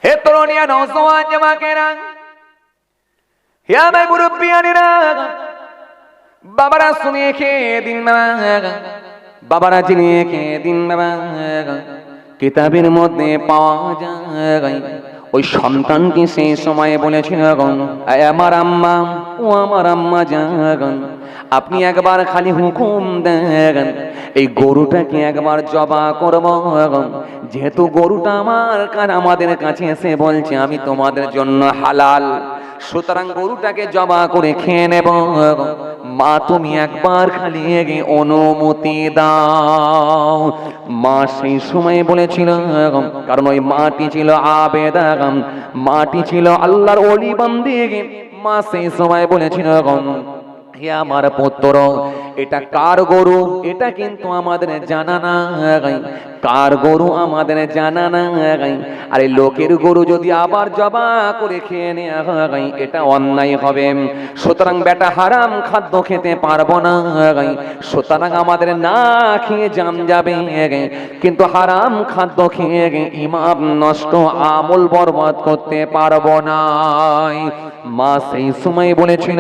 হে তরুণিয়া নওজওয়ান জামাকেরা, হে আমার মুরব্বিয়ানেরা, বাবারা শুনে খেয়ে দিন বাবা, বাবারা জেনে খেয়ে দিন বাবা। কিতাবের মধ্যে পাওয়া যায় ওই সন্তানকে সেই সময়ে বলেছিল, আমার আম্মা, ও আমার আম্মা জান, আপনি একবার খালি হুকুম দেন, এই গরুটাকে একবার জবা করব। যেহেতু গরুটা আমাদের কাছে এসে বলছে আমি তোমাদের জন্য হালাল, সুতরাং গরুটাকে জবা করে খেয়ে নেব। মা তুমি একবার খালি অনুমতি দাও। মা সেই সময় বলেছিল, কারণ ওই মাটি ছিল আবেদা, মাটি ছিল আল্লাহর ওলি বান্দিগি। মা সেই সময় বলেছিল, হে আমার পুত্র, এটা কার গরু এটা কিন্তু আমাদের জানা নাই, কার গরু আমাদের জানা নাই। আরে লোকের গরু যদি আবার জবা করে খেয়ে নেওয়া হয় এটা অন্যায় হবে। সুতরাং বেটা হারাম খাদ্য খেতে পারবো না, সুতরাং আমাদের না খেয়ে জাম যাবে, কিন্তু হারাম খাদ্য খেয়ে ইমাম নষ্ট, আমল বরবাদ করতে পারবো না। মা সেই সময় বলেছিল,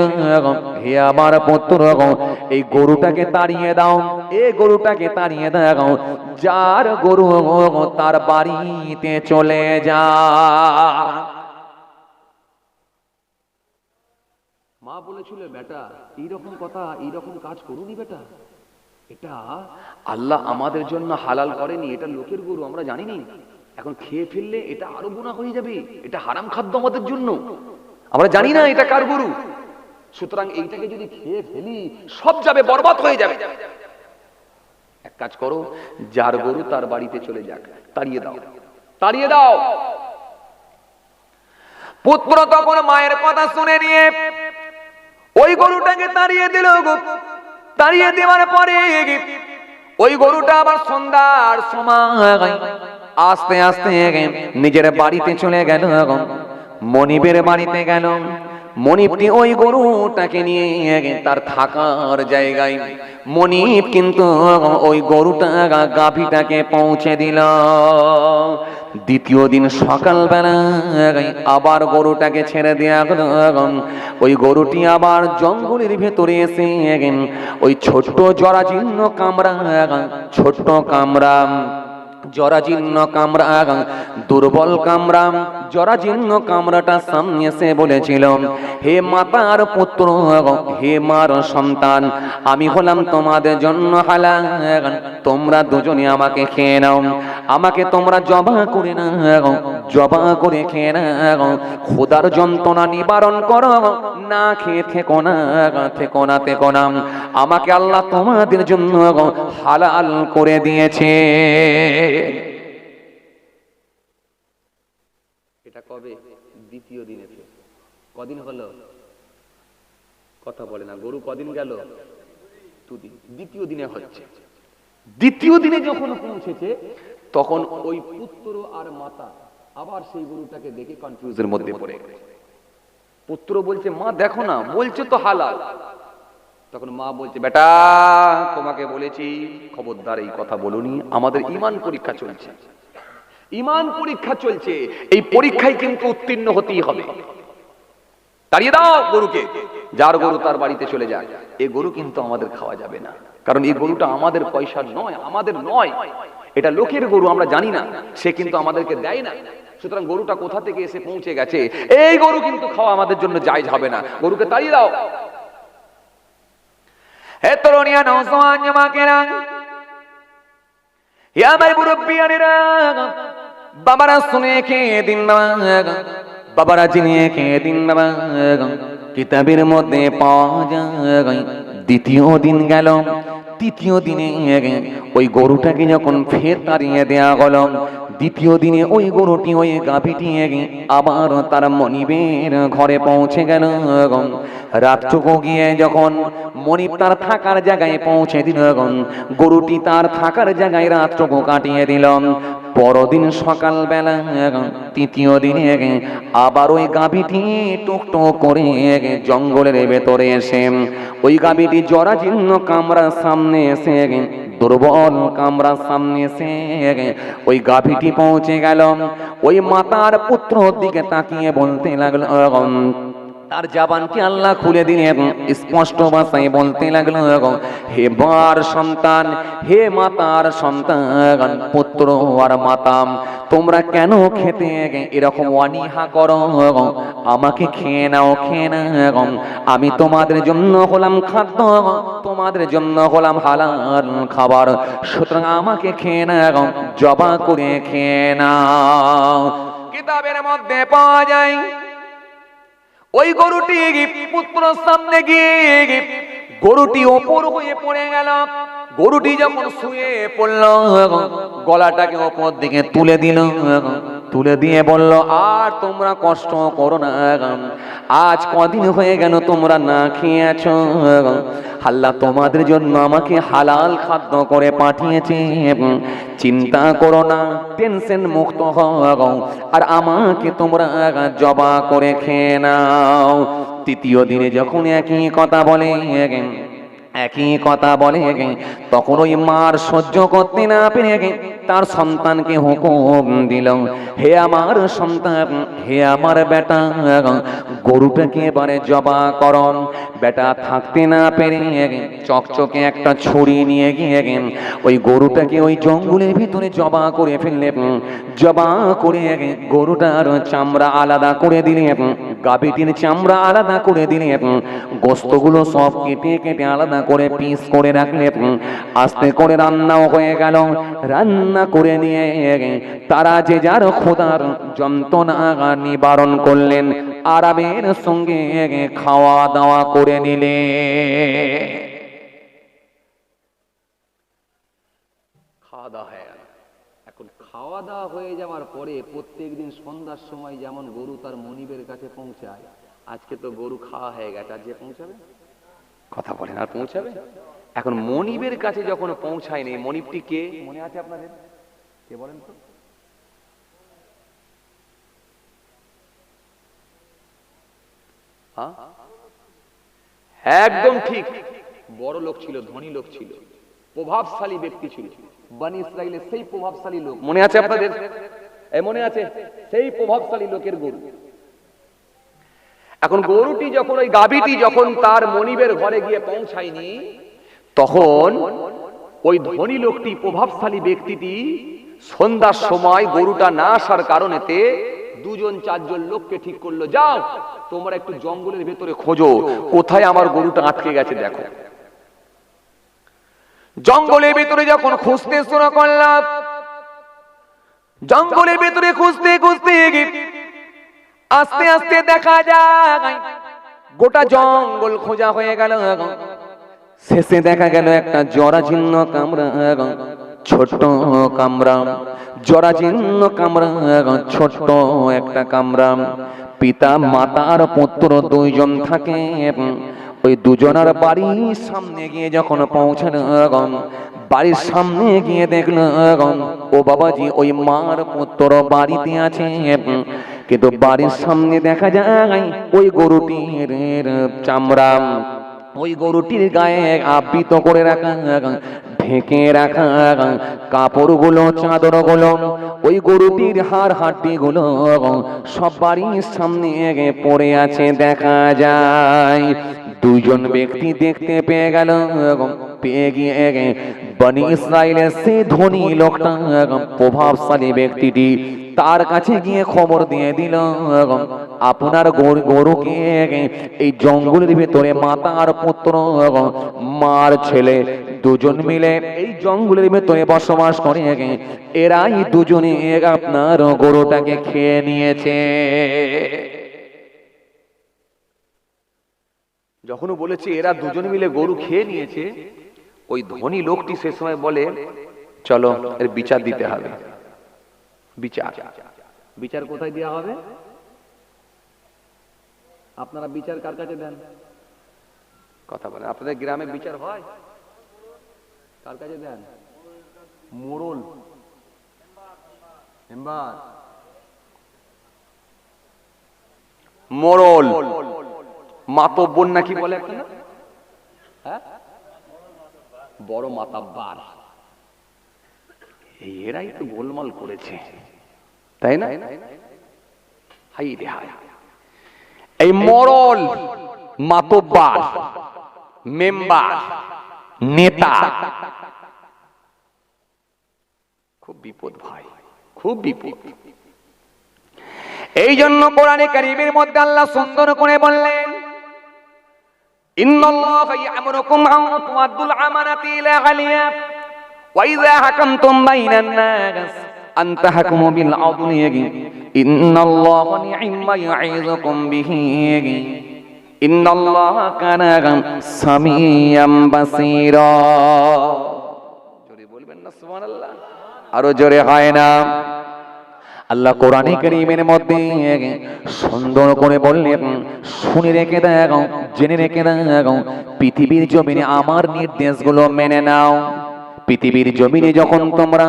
হে আমার পুত্র, এই গরুটাকে তাড়িয়ে দাও, এই গরুটাকে তাড়িয়ে দাও, যার গরু তার বাড়িতে চলে যা। মা বলেছিল, বেটা এইরকম কথা, এইরকম কাজ করুনি বেটা, এটা আল্লাহ আমাদের জন্য হালাল করেনি, এটা লোকের গরু, আমরা জানিনি, এখন খেয়ে ফেললে এটা আরো গুনাহ হয়ে যাবে, এটা হারাম খাদ্য আমাদের জন্য, আমরা জানি না এটা কার গরু, সুতরাং এইটাকে যদি খেয়ে ফেলি সব যাবে, বরবাদ হয়ে যাবে। এক কাজ করো, যার গরু তার বাড়িতে চলে যাক, তাড়িয়ে দাও, তাড়িয়ে দাও। পুত্র তখন মায়ের কথা শুনে নিয়ে ওই গরুটাকে তাড়িয়ে দিল। তাড়িয়ে দেওয়ার পরে ওই গরুটা আবার সন্ধ্যার সময় আস্তে আস্তে নিজের বাড়িতে চলে গেল, মনিবের বাড়িতে গেল। মনিবটি ওই গরুটাকে নিয়ে তার থাকার জায়গায়, মনিব কিন্তু ওই গরুটা গাভীটাকে পৌঁছে দিল। দ্বিতীয় দিন সকালবেলা আবার গরুটাকে ছেড়ে দেয়া হলো। ওই গরুটি আবার জঙ্গলের ভেতরে এসে ওই ছোট্ট জরাজীর্ণ কামরা, ছোট্ট কামরা, জরাজীর্ণ কামরা, দুর্বল কামরা, জরাজীর্ণ কামরাটা সামনে এসে বলেছিল, হে মাতার পুত্র, হে মার সন্তান, আমি হলাম তোমাদের জন্য হালাল, তোমরা দুজনে আমাকে খেয়ে নাও, আমাকে তোমরা জবা করে নাও, জবা করে খেয়ে নাও, ক্ষুধার যন্ত্রণা নিবারণ করো, না খেয়ে থেকো না, থেকো না, থেকো না, আমাকে আল্লাহ তোমাদের জন্য হালাল করে দিয়েছে। এটা কবে? দ্বিতীয় দিনে। কদিন হলো? কথা বলে না, গরু কদিন গেল? দুদিন। দ্বিতীয় দিনে হচ্ছে। দ্বিতীয় দিনে যখন পৌঁছেছে তখন ওই পুত্র আর মাতা আবার সেই গরুটাকে দেখে কনফিউজের মধ্যে পড়ে গেছে। পুত্র বলছে, মা দেখো না, বলছে তো হালাল। তখন মা বলছে, বেটা তোমাকে বলেছি খবরদার এই কথা বলুনি, আমাদের ঈমান পরীক্ষা চলছে, ঈমান পরীক্ষা চলছে, এই পরীক্ষায় কিন্তু উত্তীর্ণ হতেই হবে। তাড়িয়ে দাও গরুকে, যার গরু তার বাড়িতে চলে যায়। এই গরু কিন্তু আমাদের খাওয়া যাবে না, কারণ এই গরুটা আমাদের পয়সার নয়, আমাদের নয়, এটা লোকের গরু, আমরা জানি না, সে কিন্তু আমাদেরকে দেয় না। সুতরাং গরুটা কোথা থেকে এসে পৌঁছে গেছে, এই গরু কিন্তু খাওয়া আমাদের জন্য জায়েজ হবে না, গরুকে তাড়িয়ে দাও। হে তরুণিয়া নওজওয়ান জামাকেরা, হে আমার মুরব্বিয়ানেরা, বাবারা শুনে খেয়ে দিন বাবা, বাবারা জেনে খেয়ে দিন বাবা। কিতাবের মধ্যে পাওয়া যায় দ্বিতীয় দিন গেল। তৃতীয় দিনে ওই গরুটাকে যখন ফের তাড়িয়ে দেয়া গেল, দ্বিতীয় দিনে ওই গরুটি, ওই গাভীটি আবার তার মনিবের ঘরে পৌঁছে গেল। রাতটুকু গিয়ে যখন মনিব তার থাকার জায়গায় পৌঁছে দিল, গরুটি তার থাকার জায়গায় রাতটুকু কাটিয়ে দিল। পরদিন সকালবেলা তৃতীয় দিনে আবার ওই গাভীটি টুকটুক করে জঙ্গলের ভেতরে এসে ওই গাভীটি জরাজীর্ণ কামরার সামনে এসে দুর্বল কামরার সামনে এসে ওই গাভীটি পৌঁছে গেল। ওই মাতার পুত্রর দিকে তাকিয়ে বলতে লাগলো, তার জবানকে আল্লাহ খুলে দিলেন, স্পষ্ট ভাষায় বলতে লাগলো, হে মার সন্তান, হে মাতার সন্তান, পুত্র আর মাতা, তোমরা কেন খেতে এরকম অনীহা করো? আমাকে খেয়ে নাও, খেয়ে নাও। আমি তোমাদের জন্য হলাম খাদ্য, তোমাদের জন্য হলাম হালাল খাবার, সুতরাং আমাকে খেয়ে নাও, জবা করে খেয়ে নাও। কিতাবের মধ্যে পাওয়া যায় ওই গরুটি পুত্র সামনে গিয়ে গরুটি ওপর হয়ে পড়ে গেল। গরুটি যখন শুয়ে পড়ল, গলাটাকে ওপর দিকে তুলে দিল, তুলে দিয়ে বলল, আর তোমরা কষ্ট করো না, আজ কদিন হয়ে গেল তোমরা না খেয়ে আছো, আল্লাহ তোমাদের জন্য আমাকে হালাল খাদ্য করে পাঠিয়েছে, চিন্তা করো না, টেনশন মুক্ত হও, আর আমাকে তোমরা জবা করে খেয়ে নাও। তৃতীয় দিনে যখন একই কথা বলে, তখন ওই মার সহ্য করতে না পেরে তার সন্তানকে হুকুম দিল, হে আমার সন্তান, হে আমার বেটা, গরুটাকে এবারে জবা করন। বেটা থাকতে না পেরে চকচকে একটা ছুরি নিয়ে গিয়ে ওই গরুটাকে ওই জঙ্গলের ভিতরে জবা করে ফেললে, জবা করে গরুটার চামড়া আলাদা করে দিলে, গাভীটির চামড়া আলাদা করে দিলে, গোস্তগুলো সব কেটে কেটে আলাদা করে পিস করে রাখলে, আস্তে করে রান্নাও হয়ে গেল। রান্না করে নিয়ে তারা যে যার খোদার যন্ত্রণা নিবারণ করলেন, আরামের সঙ্গে খাওয়া দাওয়া করে নিলে। খাওয়া দাওয়া হয়ে গেল। এখন খাওয়া দাওয়া হয়ে যাওয়ার পরে প্রত্যেক দিন সন্ধ্যার সময় যেমন গরু তার মনিবের কাছে পৌঁছায়, আজকে তো গরু খাওয়া হয়ে গেছে, আজকে পৌঁছাবে? কথা বলেন, আর পৌঁছাবে? এখন মনিবের কাছে যখন পৌঁছায়নি, মনিবটি কে মনে আছে আপনাদের? কে বলেন তো? একদম ঠিক, বড় লোক ছিল, ধনী লোক ছিল, প্রভাবশালী ব্যক্তি ছিল, বনি ইসরাইলের সেই প্রভাবশালী লোক। মনে আছে আপনাদের? মনে আছে? সেই প্রভাবশালী লোকের গরু। এখন গরুটি যখন, ওই গাভীটি যখন তার মনিবের ঘরে গিয়ে পৌঁছায়নি, তখন ওই ধনী লোকটি, প্রভাবশালী ব্যক্তিটি সন্ধ্যার সময় গরুটা না আসার কারণেতে দুজন চারজন লোককে ঠিক করলো, যাও তোমরা একটু জঙ্গলের ভেতরে খোঁজো, কোথায় আমার গরুটা আটকে গেছে দেখো। জঙ্গলের ভেতরে যখন খুঁজতে শুরু করলাম, জঙ্গলের ভেতরে খুঁজতে খুঁজতে আস্তে আস্তে দেখা যায় গোটা জঙ্গল খোঁজা হয়ে গেল। শেষে দেখা গেল একটা জরাজীর্ণ কামরা, ছোট্ট কামরা, জরাজীর্ণ কামরা, ছোট্ট একটা কামরা। পিতা মাতার পুত্র দুইজন থাকে। ওই দুজনের বাড়ির সামনে গিয়ে যখন পৌঁছানো, বাড়ির সামনে গিয়ে দেখলো, ও বাবাজি, ওই মার পুত্র বাড়িতে আছে, কিন্তু বাড়ির সামনে দেখা যায় ওই গরুটির চামড়া, ওই গরুটির গায়ে আবৃত করে রাখা, ঢেকে রাখা কাপড়গুলো, চাদরগুলো, ওই গরুটির হাড় হাড্ডিগুলো সব বাড়ির সামনে পড়ে আছে দেখা যায়। দুজন ব্যক্তি দেখতে পেয়ে গেল, পেয়ে গিয়ে বনি ইসরাইলের সেই ধনী লোকটা, প্রভাবশালী ব্যক্তিটি তার কাছে গিয়ে খবর দিয়ে দিল, আপনার গরুকে এই জঙ্গলের ভিতরে মাতা আর পুত্র, মার ছেলে দুজন মিলে এই জঙ্গলের ভিতরে বসবাস করে, এরাই দুজনে আপনার গরুটাকে খেয়ে নিয়েছে। যখন বলেছে এরা দুজন মিলে গরু খেয়ে নিয়েছে, ওই ধনী লোকটি সে সময় বলে, চলো এর বিচার দিতে হবে। বিচার, বিচার কোথায় দেওয়া হবে? আপনারা বিচার কার কাছে দেন? কথা বলেন, আপনাদের গ্রামে বিচার হয়? কার কাছে দেন? মোড়ল, মোড়ল মাতব্বর নাকি বলে একটা না, হ্যাঁ বড় মাতাব্বার, এরাই তো গোলমাল করেছে, তাই না? হাই রে হাই, এই মোড়ল মাতব্বার মেম্বার নেতা খুব বিপদ ভাই, খুব বিপদ। এই জন্য কোরআনে কারীমের মধ্যে আল্লাহ সুন্দর করে বললেন, ইন্নাল্লাহা ইয়া'মুরুকুম আন তু'আদ্দুল আমানাতি ইলা আহলিহা ওয়া ইযা হাকামতুম বাইনান নাস আন তাহকুমু বিল আদলি ইন্নাল্লাহা নি'ম্মা ইয়া'iযুকুম বিহি ইন্নাল্লাহা কানা সামিয়াম বাসীরা। জোরে বলবেন না সুবহানাল্লাহ, আরো জোরে হয় না? আল্লাহ কোরআনে কারীমের মধ্যে সুন্দর করে বললেন, শুনে রেখে দাও, জেনে রেখে দাও, পৃথিবীর জমিনে আমার নির্দেশগুলো মেনে নাও। পৃথিবীর জমিনে যখন তোমরা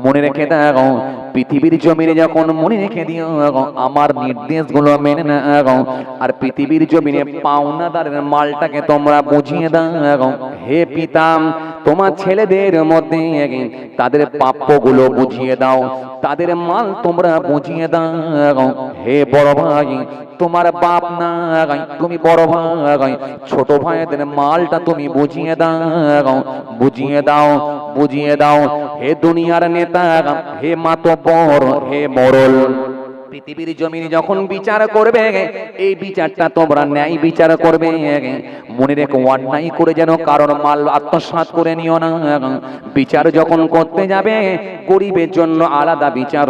মনে রেখে দাও, পৃথিবীর জমিনে যখন মনে রেখে দিও আমার নির্দেশগুলো মেনে নাও, আর পৃথিবীর জমিনে পাওনাদারের মালটাকে তোমরা বুঝিয়ে দাও। হে পিতা, তোমার ছেলেদের মধ্যে তাদের প্রাপ্যগুলো বুঝিয়ে দাও, তাদের মাল তোমরা বুঝিয়ে দাও। হে বড় ভাই, তোমার বাপ না তুমি বড় ভাই, ছোট ভাইদের মালটা তুমি বুঝিয়ে দাও, বুঝিয়ে দাও, বুঝিয়ে দাও। হে দুনিয়ার নেতা, হে মাতব্বর, হে মোড়ল, পৃথিবীর জমিনে যখন বিচার করবে এই বিচারটা তোমরা ন্যায় বিচার করবে। মনে রেখো, অন্যায় করে যেন কারোর মাল আত্মসাৎ করে নিও না। বিচার যখন করতে যাবে গরিবের জন্য আলাদা বিচার,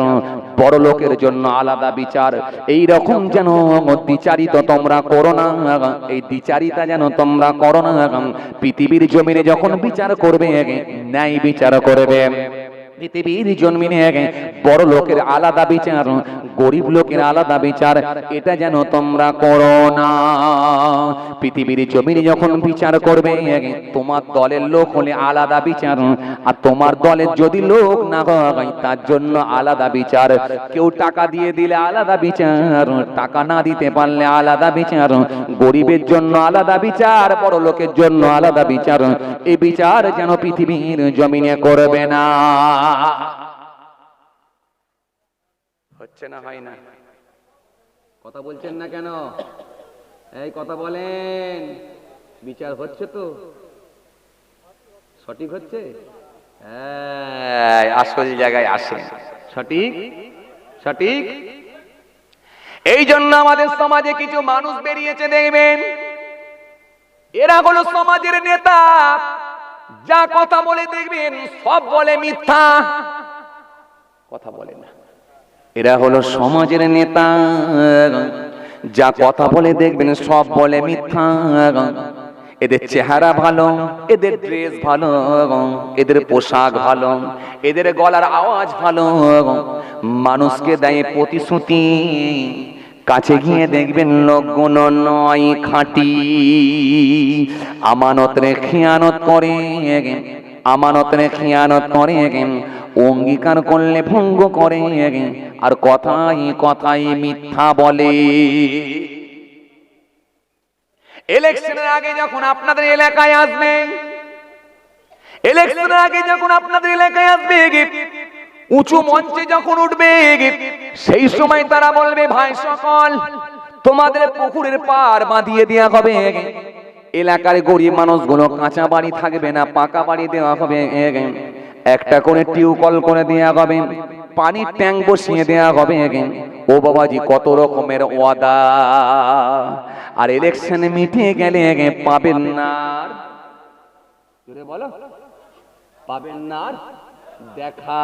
বড় লোকের জন্য আলাদা বিচার, এই রকম যেন দ্বিচারিত তোমরা করো না, এই দ্বিচারিতা যেন তোমরা করো না। পৃথিবীর জমিনে যখন বিচার করবে ন্যায় বিচার করবে। পৃথিবীর জন্মিনে বড় লোকের আলাদা বিচার, গরিব লোকের আলাদা বিচার, এটা যেন তোমরা করো না। পৃথিবীর জমিনে যখন বিচার করবে তোমার দলের লোক হলে আলাদা বিচার, আর তোমার দলের যদি লোক না হয় তার জন্য আলাদা বিচার। কেউ টাকা দিয়ে দিলে আলাদা বিচার, টাকা না দিতে পারলে আলাদা বিচার, গরিবের জন্য আলাদা বিচার, বড় লোকের জন্য আলাদা বিচার। এই বিচার যেন পৃথিবীর জমিনে করবে না। হচ্ছে না, হয় না? কথা বলছেন না কেন? এই কথা বলেন, বিচার হচ্ছে তো? সঠিক হচ্ছে? আসল জায়গায় আসে, সঠিক সঠিক। এই জন্য আমাদের সমাজে কিছু মানুষ বেরিয়েছে, দেখবেন এরা হলো সমাজের নেতা, যা কথা বলে দেখবেন সব বলে মিথ্যা, কথা বলে না। এরা হলো সমাজের নেতা, যা কথা বলে দেখবেন সব বলে মিথ্যা। এদের চেহারা ভালো, এদের ড্রেস ভালো, এদের পোশাক ভালো, এদের গলার আওয়াজ ভালো, মানুষকে দেয় প্রতিশ্রুতি, কাছে গিয়ে দেখবেন লোকগুলো নয় খাঁটি। আমানতে খেয়ানত করে, আমানতে খেয়ানত করে, অঙ্গীকার করলে ভঙ্গ করে, আর কথাই কথাই মিথ্যা বলে। ইলেকশনের আগে যখন আপনাদের এলাকায় আসবে, ইলেকশনের আগে যখন আপনাদের এলাকায় আসবে, উঁচু মঞ্চে যখন উঠবে সেই সময় তারা বলবে, ভাই সকল তোমাদের পুকুরের পার বাঁধিয়ে দেওয়া হবে, এলাকার গরিব মানুষগুলো কাঁচা বাড়ি থাকবে না, পাকা বাড়ি দেওয়া হবে, একটা করে টিউবকল করে দেওয়া হবে, পানির ট্যাঙ্ক বসিয়ে দেওয়া হবে। ও বাবাজি, কত রকমের ওয়াদা, আর ইলেকশনে মিটে গেলে পাবেন না। বলো, পাবেন না দেখা।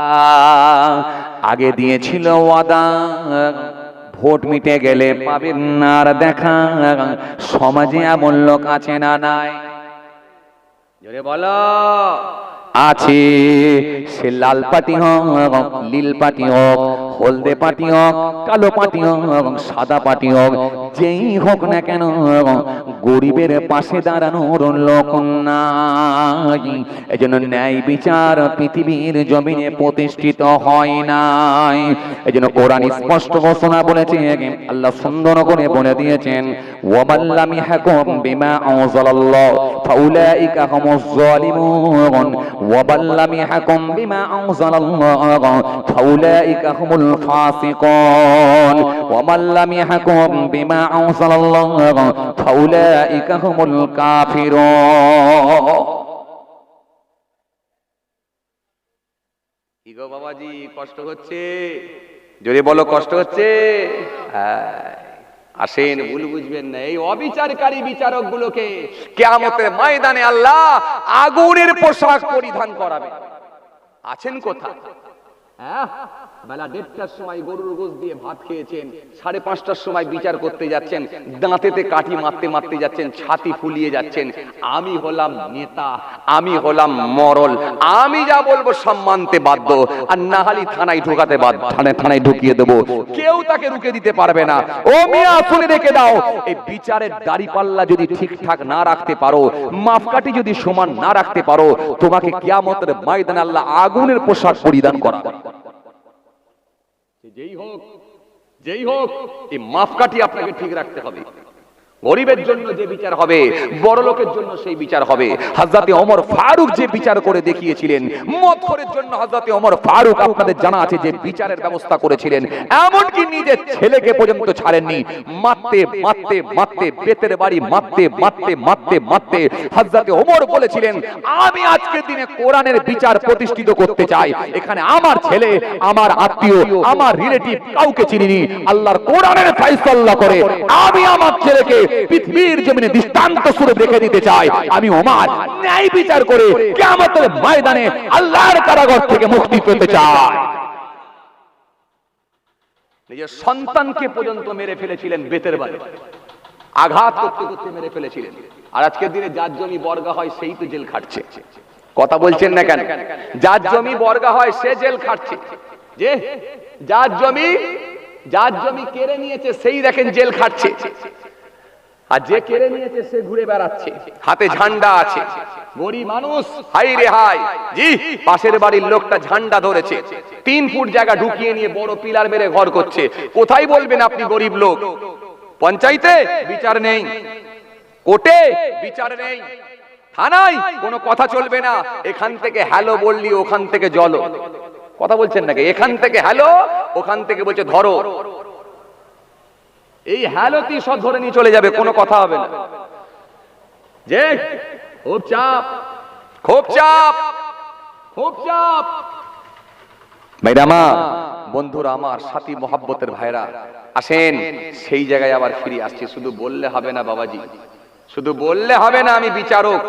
আগে দিয়েছিল ওয়াদা, ভোট মিটে গেলে পাবেন না দেখা। সমাজে এমন লোক আছে না নাই? জোরে বলো, আছে। সে লাল পার্টি হোক, নীল পার্টি হোক, হলদে পার্টি হোক, কালো পার্টি হোক, সাদা পার্টি হোক, যেই হোক না কেন, গরিবের পাশে দাঁড়ানোর লোক নাই। এজন্য ন্যায় বিচার পৃথিবীর জমিনে প্রতিষ্ঠিত হয় নাই। এজন্য কোরআন স্পষ্ট ঘোষণা বলেছে, আল্লাহ সুন্দর করে বলে দিয়েছেন, ওয়ামাল্লাম ইয়াহকুম বিমা আনজালাল্লাহ ফাউলাইকা হুমুজ যালিমুন ওয়ামাল্লাম ইয়াহকুম বিমা আনজালাল্লাহ ফাউলাইকা হুমুল ফাসিকুন ওয়ামাল্লাম ইয়াহকুম বিমা আনজালাল্লাহ ফাউলাইকা হুমুল কাফিরুন। কি গো বাবাজি, কষ্ট হচ্ছে? জোরে বলো, কষ্ট হচ্ছে? আসেন, ভুল বুঝবেন না। এই অবিচারকারী বিচারক গুলোকে কিয়ামতের ময়দানে আল্লাহ আগুনের পোশাক পরিধান করাবে। আছেন কোথায়? বেলা 1:30টার সময় গরুর গোশত দিয়ে ভাত খেয়েছেন, 5:30টার সময় বিচার করতে যাচ্ছেন, দাঁতেতে কাঠি মারতে মারতে যাচ্ছেন, ছাতি ফুলিয়ে যাচ্ছেন। আমি হলাম নেতা, আমি হলাম মরল, আমি যা বলবো সব মানতে বাধ্য, আর না হলে থানায় ঢোকাতে বাধ্য, থানায় ঢুকিয়ে দেবো, কেউ তাকে রুখে দিতে পারবে না। ও মিয়া, শুনে রেখে দাও, এই বিচারের দাড়িপাল্লা যদি ঠিকঠাক না রাখতে পারো, মাপকাঠি যদি সমান না রাখতে পারো, তোমাকে কিয়ামতের ময়দানে আল্লাহ আগুনের পোশাক পরিধান করাবে। যেই হোক এই মাপকাঠি আপনাকে ঠিক রাখতে হবে। গরিবের জন্য যে বিচার হবে, বড় লোকের জন্য সেই বিচার হবে। হযরতে ওমর ফারুক যে বিচার করে দেখিয়েছিলেন, মদখোরের জন্য হযরতে ওমর ফারুক, আপনাদের জানা আছে, যে বিচারের ব্যবস্থা করেছিলেন, এমনকি নিজের ছেলেকে পর্যন্ত ছাড়েননি। মারতে মারতে মারতে, বেতের বাড়ি মারতে মারতে মারতে মারতে হযরতে ওমর বলেছিলেন, আমি আজকের দিনে কোরআনের বিচার প্রতিষ্ঠিত করতে চাই। এখানে আমার ছেলে, আমার আত্মীয়, আমার রিলেটিভ কাউকে চিনিনি। আল্লাহর কোরআনের ফয়সালা করে আমি আমার ছেলেকে পৃথিবীর জমিনে দৃষ্টান্ত স্বরূপ রেখে দিতে চাই। আমি ওমর ন্যায় বিচার করে কিয়ামতের ময়দানে আল্লাহর কারাগার থেকে মুক্তি পেতে চাই। নিজের সন্তানকে পর্যন্ত মেরে ফেলেছিলেন বেতের বাড়ি, আঘাত করতে করতে মেরে ফেলেছিলেন। আর আজকের দিনে যার জমি বর্গা হয় সেই তো জেল খাটছে। কথা বলছেন না কেন? যার জমি বর্গা হয় সে জেল খাটছে। যে যার জমি কেড়ে নিয়েছে সেই দেখেন জেল খাটছে, আর যে কেড়ে নিয়েছে সে ঘুরে বেড়াচ্ছে, হাতে ঝান্ডা আছে। গরিব মানুষ, হাই রে হাই, জি, পাশের বাড়ির লোকটা ঝান্ডা ধরেছে, 3 ফুট জায়গা ঢুকিয়ে নিয়ে বড় পিলার মেরে ঘর করছে। কোথায় বলবেন আপনি গরিব লোক? পঞ্চায়েতে বিচার নেই, কোর্টে বিচার নেই, থানায় কোনো কথা চলবে না। এখান থেকে হ্যালো বললি ওখান থেকে জলো। কথা বলছেন নাকি? এখান থেকে হ্যালো, ওখান থেকে বলছে ধরো। এই হ্যালোতি সব ধরে নিয়ে চলে যাবে, কোনো কথা হবে না। যে খুব চাপ, খুব চাপ, খুব চাপ। ভাইরা আমার, বন্ধুরা আমার, সাথী মোহাব্বতের ভাইরা, আসেন সেই জায়গায় আবার ফিরে আসছি। শুধু বললে হবে না বাবাজি, শুধু বললে হবে না আমি বিচারক,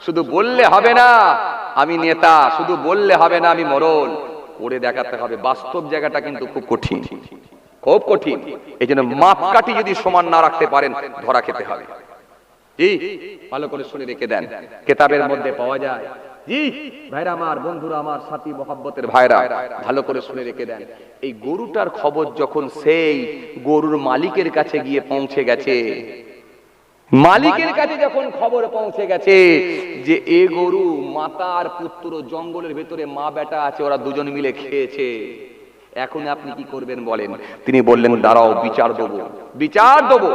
শুধু বললে হবে না আমি নেতা, শুধু বললে হবে না আমি মরল, করে দেখাতে হবে। বাস্তব জায়গাটা কিন্তু খুব কঠিন, খুব কঠিন। এই জন্য মাপকাঠি যদি সমান না রাখতে পারেন, ধরা খেতে হবে। জি, ভালো করে শুনে রেখে দেন, কিতাবের মধ্যে পাওয়া যায়। জি ভাইরা আমার, বন্ধুরা আমার, সাথী মোহাব্বতের ভাইরা, ভালো করে শুনে রেখে দেন। এই গরুটার খবর যখন সেই গরুর মালিকের কাছে গিয়ে পৌঁছে গেছে, মালিকের কাছে যখন খবর পৌঁছে গেছে যে এ গরু মাতা আর পুত্র জঙ্গলের ভেতরে মা বেটা আছে, ওরা দুজন মিলে খেয়েছে, এখন আপনি কি করবেন বলেন? তিনি বললেন, দাঁড়াও, বিচার দেবো, বিচার দেবো,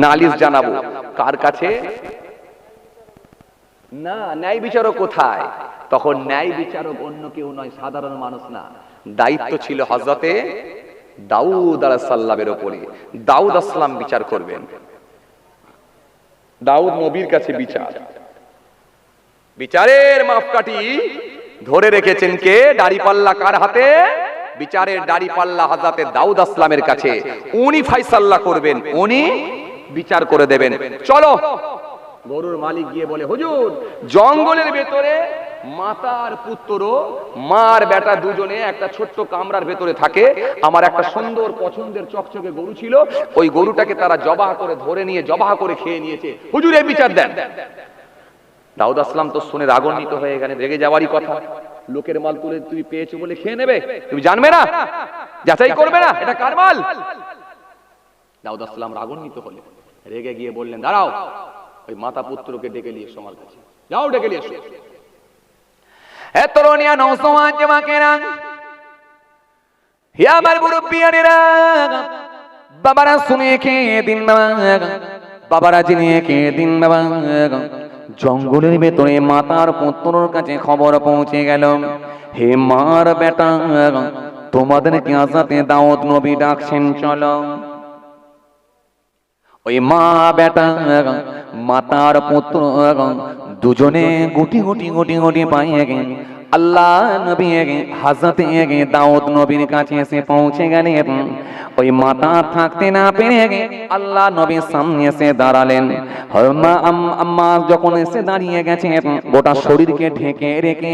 নালিশ জানাবো। কার কাছে? না, ন্যায় বিচারক কোথায়? তখন ন্যায় বিচারক অন্য কেউ নয়, সাধারণ মানুষ না। দায়িত্ব ছিল হযরতে দাউদ আলাইহিস সালামের উপরে। দাউদ আসসালাম বিচার করবেন। দাউদ নবীর কাছে বিচার, বিচারের মাপকাঠি ধরে রেখেছেন কে? দাড়িপাল্লা কার হাতে? বিচারের দাড়িপাল্লা হযরতে দাউদ আসসালামের কাছে। উনি ফয়সালা করবেন, উনি বিচার করে দেবেন। চলো। গরুর মালিক গিয়ে বলে, হুজুর, জঙ্গলের ভেতরে মাতার পুত্র, মার বেটা দুজনে একটা ছোট্ট কামরার ভেতরে থাকে। আমার একটা সুন্দর পছন্দের চকচকে গরু ছিল, ওই গরুটাকে তারা জবাহ করে ধরে নিয়ে জবাহ করে খেয়ে নিয়েছে। হুজুর, এই বিচার দেন। দাউদ আসলাম তো শুনে রাগান্বিত হয়ে গেলেন, রেগে যাওয়ারই কথা। লোকের মাল তুলে তুমি পেয়েছো বলে খেয়ে নেবে? তুমি জানবে না, যাচাই করবে না এটা কার মাল? দাউদ আসলাম রাগান্বিত হলেন, রেগে গিয়ে বললেন, দাঁড়াও, ওই মাতা পুত্রকে ডেকে নিয়ে এসো আমার কাছে, যাও ডেকে নিয়ে এসো। এ তরুণিয়া নৌসমান জামাকেরা, হে আমার মুরব্বিয়ানেরা, বাবারা শুনে খেয়ে দিন বাবা, বাবারা জেনে খেয়ে দিন বাবা। জঙ্গলের ভেতরে মাতার পুত্রর কাছে খবর পৌঁছে গেল, হে মার বেটা, তোমাদেরকে আজাতে দাউদ নবী ডাকছেন, চলো। ওই মা বেটা মাতার পুত্র দুজনে গুটি গুটি গুটি গুটি পাইয়ে গেন আল্লাহ নবী হযরত দাউদ নবীর কাছে এসে পৌঁছে গেলেন। ওই মাতা থাকতে না পেরে আল্লাহ নবীর সামনে এসে দাঁড়ালেন। আম্মা যখন এসে দাঁড়িয়ে গেছে, গোটা শরীরকে ঢেকে রেখে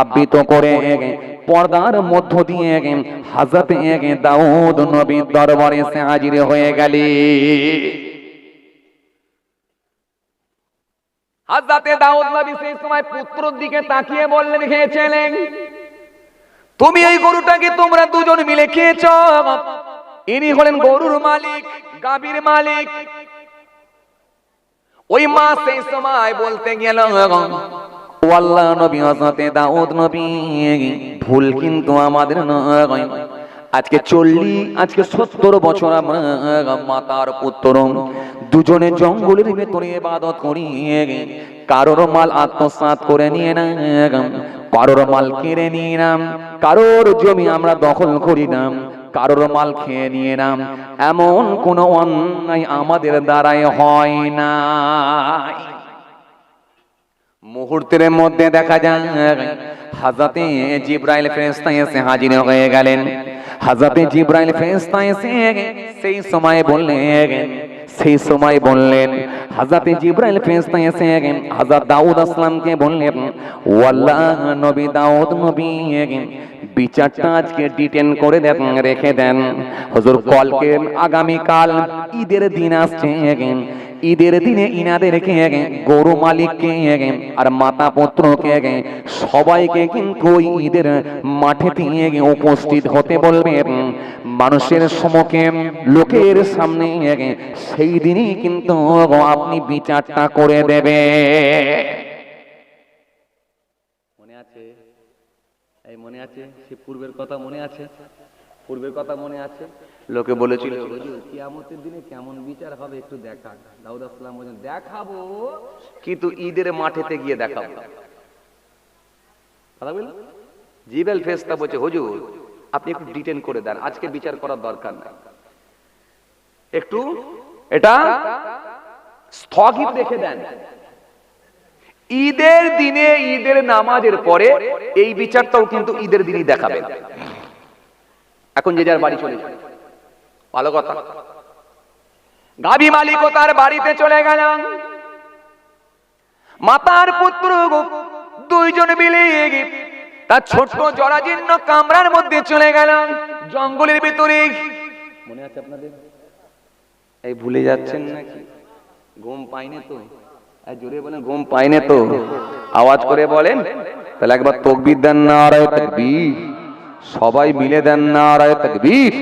আবৃত করে পর্দার মধ্য দিয়ে হযরত দাউদ নবীর দরবারে এসে হাজির হয়ে গেলেন। হযরতে দাউদ নবী সেই সময় পুত্রর দিকে তাকিয়ে বললেন, হে ছেলে, তুমি এই গরুটাকে তোমরা দুজন মিলে খেয়েছ। ইনি হলেন গরুর মালিক, গাভীর মালিক। ওই মা সেই সময় বলতে গেল, ও আল্লাহ নবী, হযরতে দাউদ নবী, ভুল কিন্তু আমাদের নয়। আজকে 70 বছর আমরা মাতার পুত্র দুজনে জঙ্গলের ভেতরে ইবাদত করি, কারোর মাল আত্মসাৎ করে নিয়ে না, কারোর মাল কেড়ে নিয়ে নাম, কারোর জমি আমরা দখল করি না, কারোর মাল খেয়ে নিয়ে নাম, এমন কোন অন্যায় আমাদের দ্বারাই হয় না। মুহূর্তের মধ্যে দেখা যায় হযরতে জিবরাইল ফেরেশতা এসে হাজির হয়ে গেলেন। হযরতে জিবরাইল ফেরেশতা এসে সেই সময় বললেন হযরতে জিবরাইল ফেরেশতা এসে হযরত দাউদ আসলামকে বললেন, ও আল্লাহ নবী দাউদ নবী, বিচারটা আজকে ডিটেন করে দেন, রেখে দেন। হুজুর কলকে আগামী কাল ঈদের দিন আসছে, ঈদের দিনে ইনাদেরকে গরু মালিককে আর মাতা পুত্রকে সবাইকে কিন্তু ঈদের মাঠে দিয়ে উপস্থিত হতে বলবে। মানুষের সম্মুখে, লোকের সামনে সেই দিনই কিন্তু আপনি বিচারটা করে দেবে। মনে আছে? এই মনে আছে? সে পূর্বের কথা মনে আছে? পূর্বের কথা মনে আছে? লোকে বলেছিল, কিয়ামতের দিনে কেমন বিচার হবে একটু দেখা। দাউদ আসলাম বলেন, দেখাবো, কিন্তু ঈদের মাঠেতে গিয়ে দেখাবো। কথা বলল জিবরাইল ফেরেশতা বলছে, হুজুর আপনি একটু ডিটেন করে দেন, আজকে বিচার করার দরকার নাই, একটু এটা স্থগিত রেখে দেন। ঈদের দিনে, ঈদের নামাজের পরে এই বিচারটাও কিন্তু ঈদের দিনই দেখাবেন। এখন যে যার বাড়ি চলে যায়, ভালো কথা। গাভী মালিকও তার বাড়িতে চলে গেল। মাতার পুত্র দুইজন মিলে তার ছোট্ট জরাজীর্ণ কামরার মধ্যে চলে গেল, জঙ্গলের ভিতরে। মনে আছে আপনাদের? এই ভুলে যাচ্ছেন নাকি? ঘুম পাইনি তো? জোরে বলেন, ঘুম পাইনি তো? আওয়াজ করে বলেন। তাহলে একবার তাকবীর দেন, নারায়ে তাকবীর। সবাই মিলে দেন নারায়ে তাকবীর,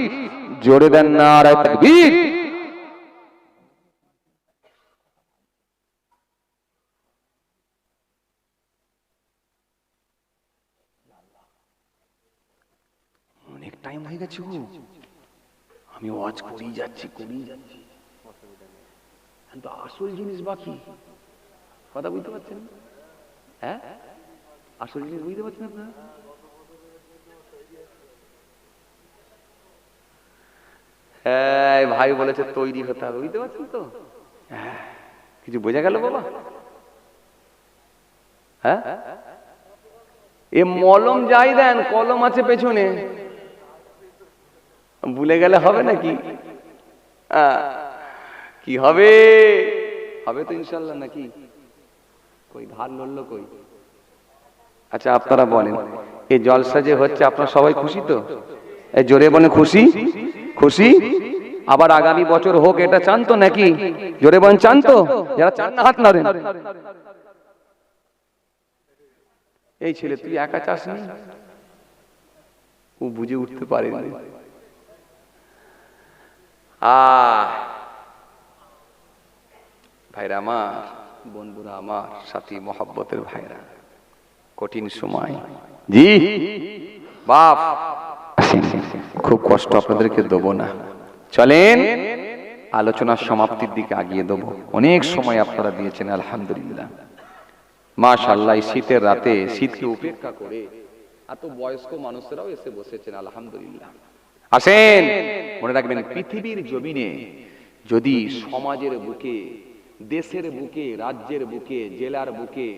জোরে দেন নারায়ে তাকবীর। অনেক টাইম হয়ে গেছে, আমি ওয়াজ করেই যাচ্ছি। কিন্তু আসল জিনিস বাকি। কথা বুঝতে পারছেন? হ্যাঁ, আসল জিনিস বুঝতে পারছেন আপনারা? হ্যাঁ, ভাই বলেছে তৈরি হতে হবে, বুঝতে পারছেন তো? হ্যাঁ, কিছু বোঝা গেল বাবা? হ্যাঁ, এ মলম যাই দেন, কলম আছে পেছনে, ভুলে গেলে হবে নাকি? কি হবে? হবে তো ইনশাল্লাহ, নাকি? কই ধার লড়লো কই? আচ্ছা আপনারা বলেন, এই জলসা যে হচ্ছে আপনারা সবাই খুশি তো? এই জোরে বলেন, খুশি? খুশি? আবার আগামী বছর হোক, এটা চান তো নাকি? জোরে বলেন, চান তো? যারা চান না হাত নাড়েন। এই ছেলে তুই একা চাস নি? ও বুঝে উঠতে পারেনি। ভাইরা আমার, বন্ধুরা আমার, সাথী মহব্বতের ভাইরা, কঠিন সময়। জি বাপ, খুব কষ্ট আপনাদেরকে দেবো না, চলেন আলোচনার সমাপ্তির দিকে আগিয়ে দেবো। অনেক সময় আপনারা দিয়েছেন আলহামদুলিল্লাহ, মাশাআল্লাহ। শীতের রাতে শীতকে উপেক্ষা করে এত বয়স্ক মানুষেরাও এসে বসেছেন আলহামদুলিল্লাহ। আসেন, মনে রাখবেন পৃথিবীর জমিনে যদি সমাজের বুকে, দেশের বুকে, রাজ্যের বুকে, জেলার বুকে,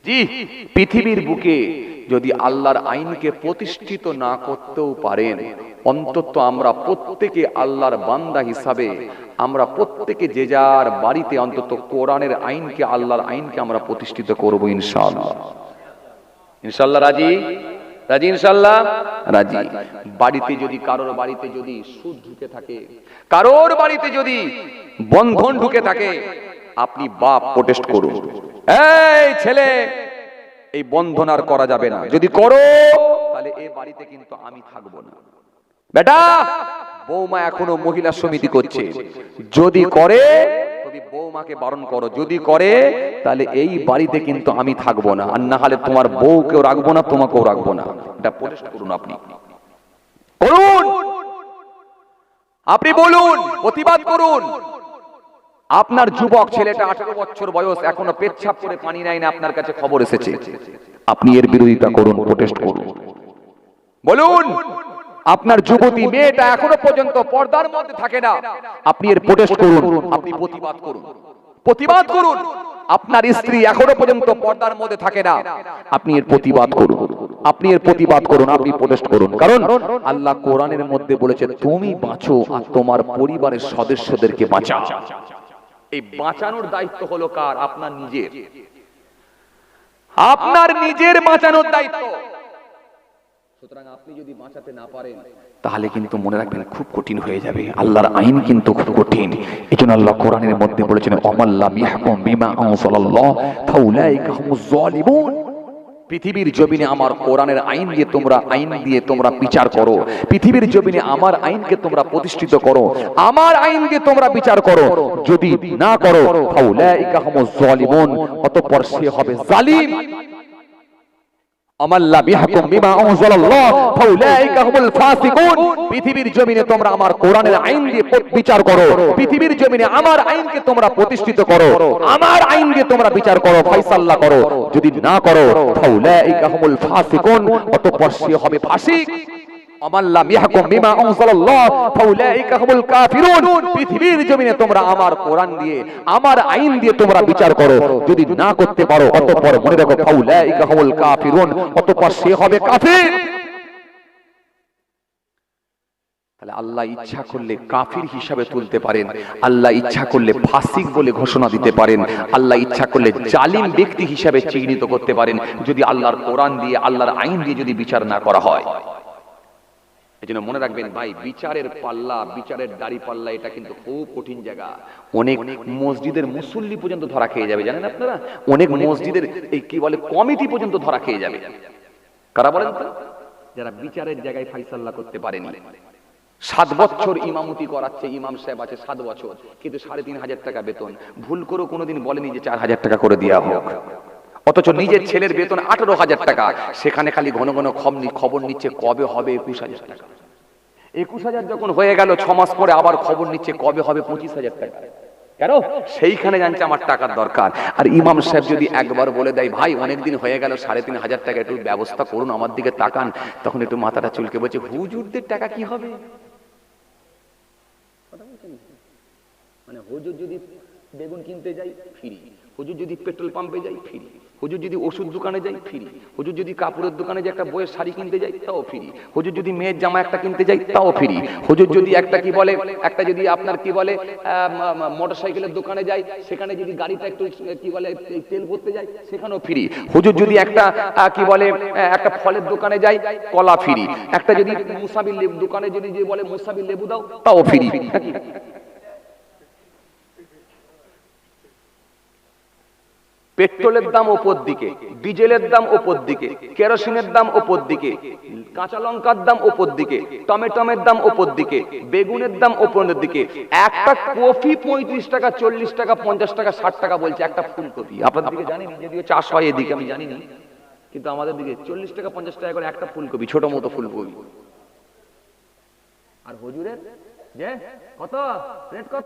জি পৃথিবীর বুকে যদি আল্লাহর আইনকে প্রতিষ্ঠিত না করতেও পারেন, অন্তত আমরা প্রত্যেকে আল্লাহর বান্দা হিসাবে আমরা প্রত্যেকে যে যার বাড়িতে অন্তত কোরআনের আইনকে, আল্লাহর আইনকে আমরা প্রতিষ্ঠিত করব ইনশাআল্লাহ। ইনশাআল্লাহ রাজি? রাজি ইনশাআল্লাহ? রাজি। বাড়িতে যদি, কারোর বাড়িতে যদি সুদ ঢুকে থাকে, কারোর বাড়িতে যদি বন্ধন ঢুকে থাকে, আপনি বাপ প্রোটেস্ট করুন, এই ছেলে এই বন্ধন আর করা যাবে না, যদি করো তাহলে এই বাড়িতে কিন্তু আমি থাকবো না। বেটা, বৌমা এখনো মহিলা সমিতি করছে, যদি করে তুমি বৌমাকে বারণ করো, যদি করে তাহলে এই বাড়িতে কিন্তু আমি থাকবো না, আর না হলে তোমার বউকেও রাখবো না, তোমাকেও রাখবো না। এটা প্রোটেস্ট করুন, আপনি করুন, আপনি বলুন, প্রতিবাদ করুন। আপনার যুবক ছেলেটা 18 বছর বয়স, এখনো পেচ্ছাপ করে পানি নেয় না, আপনার কাছে খবর এসেছে, আপনি এর বিরোধিতা করুন, প্রোটেস্ট করুন। বলুন, আপনার যুবতী মেয়েটা এখনো পর্যন্ত পর্দার মধ্যে থাকে না, আপনি এর প্রোটেস্ট করুন, আপনি প্রতিবাদ করুন, প্রতিবাদ করুন। আপনার স্ত্রী এখনো পর্যন্ত পর্দার মধ্যে থাকে না, আপনি এর প্রতিবাদ করুন, আপনি এর প্রতিবাদ করুন, আপনি প্রোটেস্ট করুন। কারণ আল্লাহ কোরআনের মধ্যে বলেছে, তুমি বাঁচো আর তোমার পরিবারের সদস্যদেরকে বাঁচাও। এই বাঁচানোর দায়িত্ব হলো কার? আপনার নিজের, আপনার নিজের বাঁচানোর দায়িত্ব। সুতরাং আপনি যদি বাঁচাতে না পারেন তাহলে কিন্তু মনে রাখবেন খুব কঠিন হয়ে যাবে, আল্লাহর আইন কিন্তু খুব কঠিন। এজন্য আল্লাহ কোরআনের মধ্যে বলেছেন, অমাল্লাম ইয়াহকুম বিমা আনজালাল্লাহ ফাউলাইকা হুমুজ জালিমুন। পৃথিবীর জমিনে আমার কোরআনের আইন দিয়ে তোমরা বিচার করো, পৃথিবীর জমিনে আমার আইনকে তোমরা প্রতিষ্ঠিত করো, আমার আইন দিয়ে তোমরা বিচার করো, যদি না করো ফাউলাইকা হুমুজ জালিমুন, অতঃপর সে হবে জালিম। আমাল্লা বিহকুম বিমা আনজালাল্লাহ ফাউলাইকা হুমুল ফাসিকুন। পৃথিবীর জমিনে তোমরা আমার কোরআনের আইন দিয়ে বিচার করো, পৃথিবীর জমিনে আমার আইনকে তোমরা প্রতিষ্ঠিত করো, আমার আইন দিয়ে তোমরা বিচার করো, ফয়সালা করো, যদি না করো ফাউলাইকা হুমুল ফাসিকুন, অতঃপর সে হবে ফাসিক। আমাল্লাম ইয়াহকুম বিমা আনজালাল্লাহ ফাউলাইকা হুমুল কাফিরুন। পৃথিবীর জমিনে তোমরা আমার কোরআন দিয়ে, আমার আইন দিয়ে তোমরা বিচার করো, যদি না করতে পারো অতঃপর মনে রাখো ফাউলাইকা হুমুল কাফিরুন, অতঃপর সে হবে কাফির। তাহলে আল্লাহ ইচ্ছা করলে কাফির হিসাবে তুলতে পারেন, আল্লাহ ইচ্ছা করলে ফাসিক বলে ঘোষণা দিতে পারেন, আল্লাহ ইচ্ছা করলে জালিম ব্যক্তি হিসাবে চিহ্নিত করতে পারেন, যদি আল্লাহর কোরআন দিয়ে, আল্লাহর আইন দিয়ে যদি বিচার না করা হয়। এজন্য মনে রাখবেন ভাই, বিচারের পাল্লা, বিচারের দাড়ি পাল্লা, এটা কিন্তু খুব কঠিন জায়গা। অনেক মসজিদের মুসল্লি পর্যন্ত ধরা খেয়ে যাবে, জানেন আপনারা? অনেক মসজিদের এই কি বলে কমিটি পর্যন্ত ধরা খেয়ে যাবে। কারা বলেন তো? যারা বিচারের জায়গায় ফাইসাল্লা করতে পারেনি। 7 বছর ইমামতি করাচ্ছে, ইমাম সাহেব আছে 7 বছর, কিন্তু 3,500 টাকা বেতন। ভুল করে কোনোদিন বলেনি যে 4,000 টাকা করে দেওয়া হোক, অথচ নিজের ছেলের বেতন 18,000 টাকা, সেখানে খালি ঘন ঘন খবর নিচ্ছে কবে হবে 21,000 টাকা। 21,000 যখন হয়ে গেল 6 মাস পরে আবার খবর নিচ্ছে কবে হবে 25,000 টাকা। কেন? সেইখানে জানছে আমার টাকার দরকার। আর ইমাম সাহেব যদি একবার বলে দেয়, ভাই অনেকদিন হয়ে গেল 3,500 টাকা একটু ব্যবস্থা করুন, আমার দিকে তাকান, তখন একটু মাথাটা চুলকে বলছে, হুজুরদের টাকা কি হবে? মানে হুজুর যদি বেগুন কিনতে যাই ফ্রি, হুজুর যদি পেট্রোল পাম্পে যাই ফ্রি, হুজুর যদি ওষুধ দোকানে যাই ফ্রি, হুজুর যদি কাপড়ের দোকানে যাই একটা বইয়ের শাড়ি কিনতে যাই তাও ফ্রি, হুজুর যদি মেয়ের জামা একটা কিনতে যাই তাও ফ্রি, হুজুর যদি একটা কি বলে, একটা যদি আপনার কি বলে মোটরসাইকেলের দোকানে যাই, সেখানে যদি গাড়িটা একটু কি বলে তেল ভরতে যাই সেখানেও ফ্রি, হুজুর যদি একটা কি বলে একটা ফলের দোকানে যাই কলা ফ্রি, একটা যদি মুসাবির লেবু দোকানে যদি বলে মুসাবির লেবু দাও তাও ফ্রি। পেট্রোলের দাম ওপর দিকে, ডিজেলের দাম ওপর দিকে, কেরোসিনের দাম ওপর দিকে, কাঁচা লঙ্কার দাম ওপর দিকে, টমেটোমের দাম ওপর দিকে, বেগুনের দাম ওপরের দিকে। একটা কফি 35 টাকা, 40 টাকা, 50 টাকা, 60 টাকা বলছে একটা ফুলকপি। আপনাদের দিকে জানি না, যদিও চাষ হয় এদিকে আমি জানি না, কিন্তু আমাদের দিকে 40 টাকা 50 টাকা করে একটা ফুলকপি, ছোট মতো ফুলকপি। আর হুজুরের যে কত রেট, কত